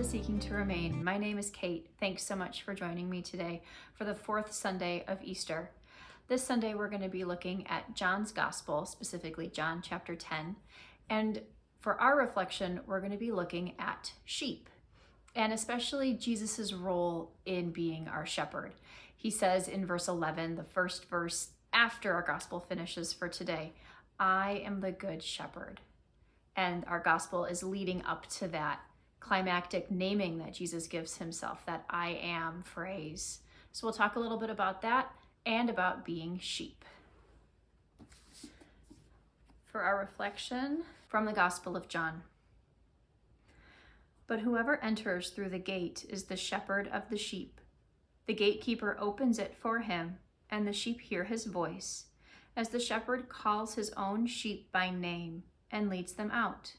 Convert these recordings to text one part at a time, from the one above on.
to Seeking to Remain. My name is Kate. Thanks so much for joining me today for the fourth Sunday of Easter. This Sunday we're going to be looking at John's Gospel, specifically John chapter 10. And for our reflection, we're going to be looking at sheep, and especially Jesus's role in being our shepherd. He says in verse 11, the first verse after our gospel finishes for today, "I am the good shepherd." And our gospel is leading up to that climactic naming that Jesus gives himself, that I am phrase. So we'll talk a little bit about that and about being sheep. For our reflection from the Gospel of John. But whoever enters through the gate is the shepherd of the sheep. The gatekeeper opens it for him, and the sheep hear his voice, as the shepherd calls his own sheep by name and leads them out.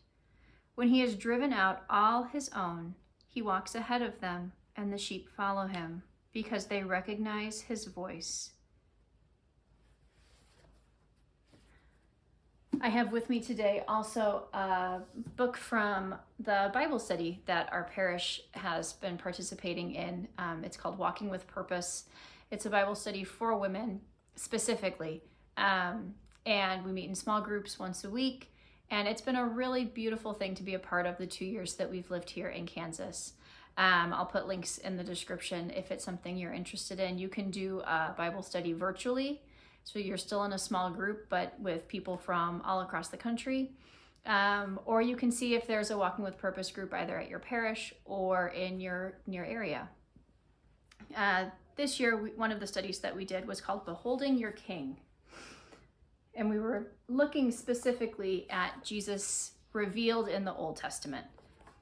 When he has driven out all his own, he walks ahead of them, and the sheep follow him, because they recognize his voice. I have with me today also a book from the Bible study that our parish has been participating in. It's called Walking with Purpose. It's a Bible study for women specifically, and we meet in small groups once a week. And it's been a really beautiful thing to be a part of the 2 years that we've lived here in Kansas. I'll put links in the description if it's something you're interested in. You can do a Bible study virtually, so you're still in a small group, but with people from all across the country. Or you can see if there's a Walking with Purpose group either at your parish or in your area. This year, one of the studies that we did was called Beholding Your King. And we were looking specifically at Jesus revealed in the Old Testament.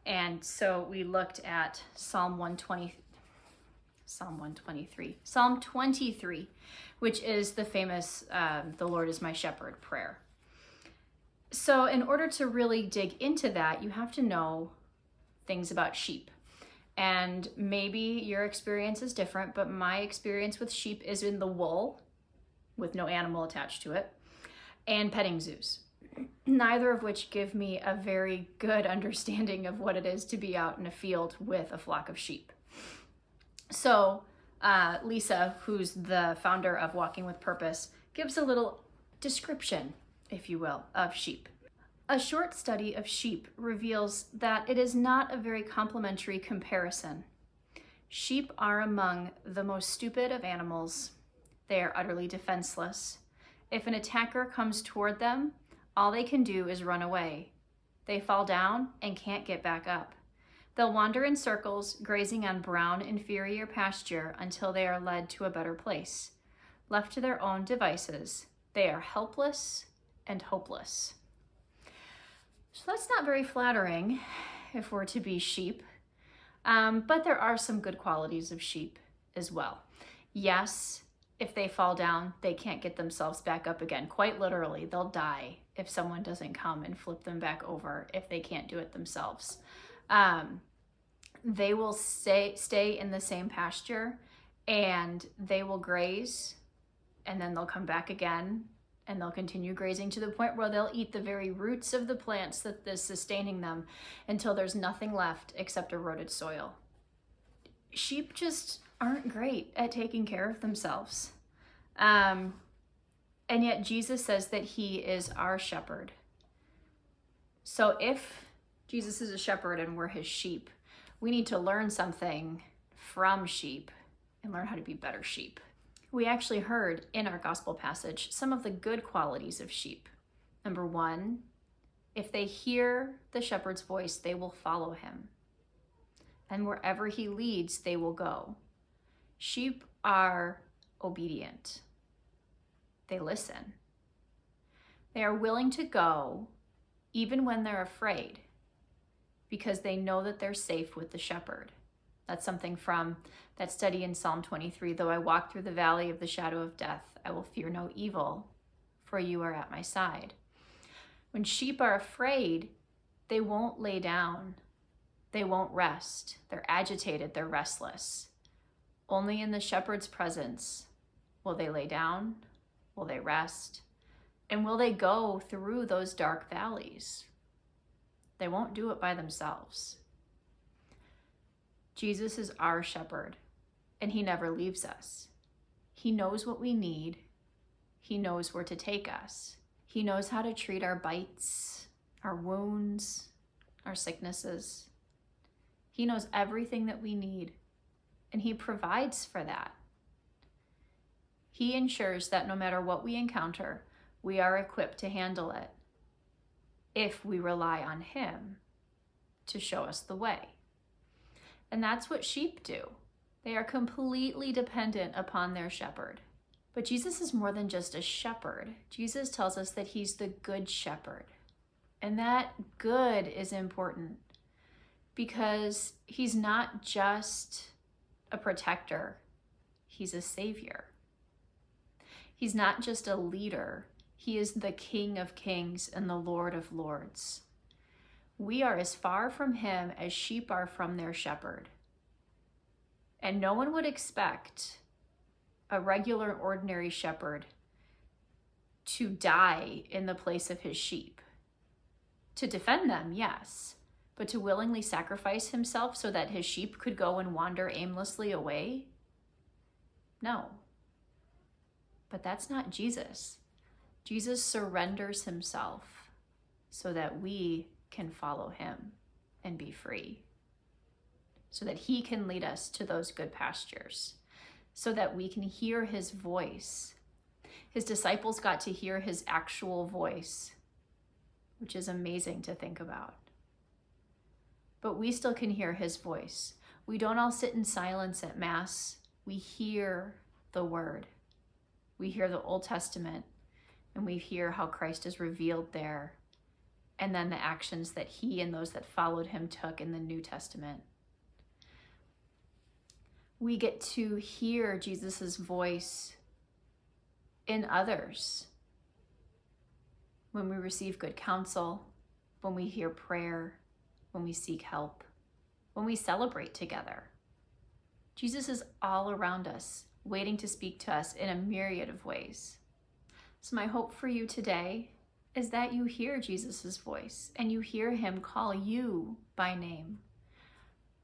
And so we looked at Psalm 23, which is the famous, "The Lord is my shepherd" prayer. So in order to really dig into that, you have to know things about sheep. And maybe your experience is different, but my experience with sheep is in the wool, with no animal attached to it, and petting zoos, neither of which give me a very good understanding of what it is to be out in a field with a flock of sheep. So Lisa, who's the founder of Walking with Purpose, gives a little description, if you will, of sheep. A short study of sheep reveals that it is not a very complimentary comparison. Sheep are among the most stupid of animals. They are utterly defenseless. If an attacker comes toward them, all they can do is run away. They fall down and can't get back up. They'll wander in circles, grazing on brown, inferior pasture until they are led to a better place. Left to their own devices, they are helpless and hopeless. So that's not very flattering if we're to be sheep, but there are some good qualities of sheep as well. Yes, if they fall down, they can't get themselves back up again. Quite literally, they'll die if someone doesn't come and flip them back over if they can't do it themselves. They will stay in the same pasture, and they will graze, and then they'll come back again, and they'll continue grazing to the point where they'll eat the very roots of the plants that is sustaining them until there's nothing left except eroded soil. Sheep just aren't great at taking care of themselves. And yet Jesus says that he is our shepherd. So if Jesus is a shepherd and we're his sheep, we need to learn something from sheep and learn how to be better sheep. We actually heard in our gospel passage some of the good qualities of sheep. Number one, if they hear the shepherd's voice, they will follow him. And wherever he leads, they will go. Sheep are obedient. They listen. They are willing to go even when they're afraid, because they know that they're safe with the shepherd. That's something from that study in Psalm 23. Though I walk through the valley of the shadow of death, I will fear no evil, for you are at my side. When sheep are afraid, they won't lay down. They won't rest. They're agitated. They're restless. Only in the shepherd's presence will they lay down, will they rest, and will they go through those dark valleys. They won't do it by themselves. Jesus is our shepherd, and he never leaves us. He knows what we need. He knows where to take us. He knows how to treat our bites, our wounds, our sicknesses. He knows everything that we need, and he provides for that. He ensures that no matter what we encounter, we are equipped to handle it if we rely on him to show us the way. And that's what sheep do. They are completely dependent upon their shepherd. But Jesus is more than just a shepherd. Jesus tells us that he's the good shepherd. And that good is important because he's not just a protector, he's a savior. He's not just a leader, he is the King of Kings and the Lord of Lords. We are as far from him as sheep are from their shepherd. And no one would expect a regular, ordinary shepherd to die in the place of his sheep. To defend them, yes, but to willingly sacrifice himself so that his sheep could go and wander aimlessly away? No. But that's not Jesus. Jesus surrenders himself so that we can follow him and be free, so that he can lead us to those good pastures, so that we can hear his voice. His disciples got to hear his actual voice, which is amazing to think about. But we still can hear his voice. We don't all sit in silence at Mass. We hear the word. We hear the Old Testament, and we hear how Christ is revealed there, and then the actions that he and those that followed him took in the New Testament. We get to hear Jesus's voice in others when we receive good counsel, when we hear prayer, when we seek help, when we celebrate together. Jesus is all around us, waiting to speak to us in a myriad of ways. So my hope for you today is that you hear Jesus's voice and you hear him call you by name.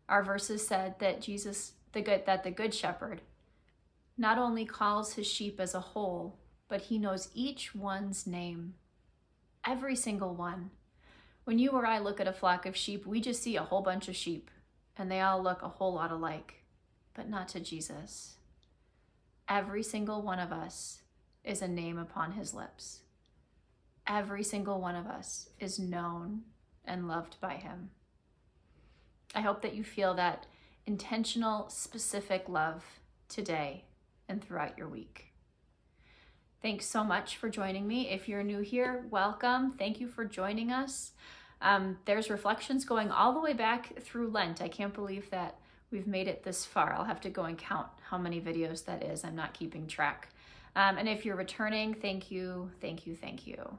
Our verses said that the good shepherd not only calls his sheep as a whole, but he knows each one's name, every single one. When you or I look at a flock of sheep, we just see a whole bunch of sheep and they all look a whole lot alike, but not to Jesus. Every single one of us is a name upon his lips. Every single one of us is known and loved by him. I hope that you feel that intentional, specific love today and throughout your week. Thanks so much for joining me. If you're new here, welcome. Thank you for joining us. There's reflections going all the way back through Lent. I can't believe that we've made it this far. I'll have to go and count how many videos that is. I'm not keeping track. And if you're returning, thank you, thank you, thank you.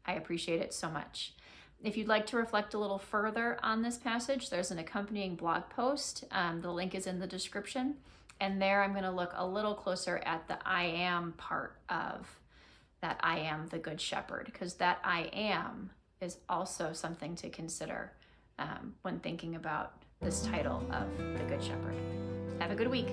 I appreciate it so much. If you'd like to reflect a little further on this passage, there's an accompanying blog post. The link is in the description. And there I'm going to look a little closer at the I am part of that I am the Good Shepherd, because that I am is also something to consider when thinking about this title of the Good Shepherd. Have a good week.